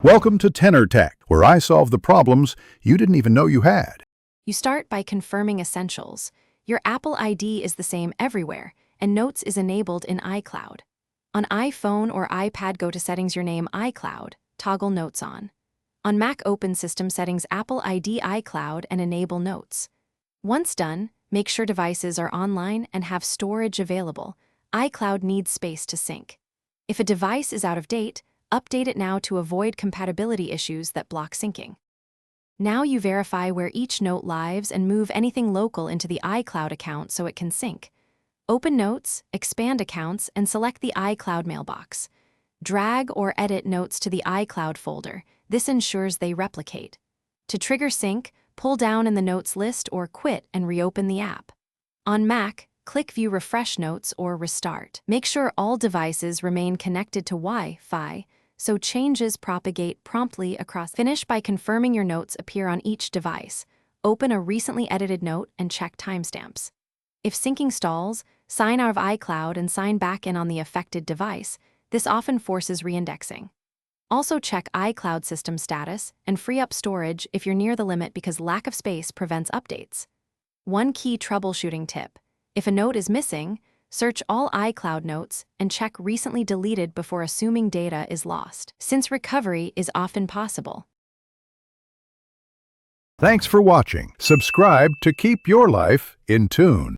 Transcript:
Welcome to Tenor Tech, where I solve the problems you didn't even know you had. You start by confirming essentials. Your Apple ID is the same everywhere, and Notes is enabled in Icloud. On iPhone or iPad, go to Settings, your name Icloud, toggle Notes on. On Mac, open System Settings, Apple ID Icloud, and enable Notes. Once done, make sure devices are online and have storage available. Icloud needs space to sync. If a device is out of date, update it now to avoid compatibility issues that block syncing. Now you verify where each note lives and move anything local into the iCloud account so it can sync. Open Notes, expand accounts, and select the iCloud mailbox. Drag or edit notes to the iCloud folder. This ensures they replicate. To trigger sync, pull down in the Notes list or quit and reopen the app. On Mac, click View Refresh Notes or Restart. Make sure all devices remain connected to Wi-Fi, so changes propagate promptly across. Finish by confirming your notes appear on each device. Open a recently edited note and check timestamps. If syncing stalls, sign out of iCloud and sign back in on the affected device. This often forces reindexing. Also check iCloud system status and free up storage if you're near the limit because lack of space prevents updates. One key troubleshooting tip: if a note is missing, search all iCloud notes and check recently deleted before assuming data is lost, since recovery is often possible. Thanks for watching. Subscribe to keep your life in tune.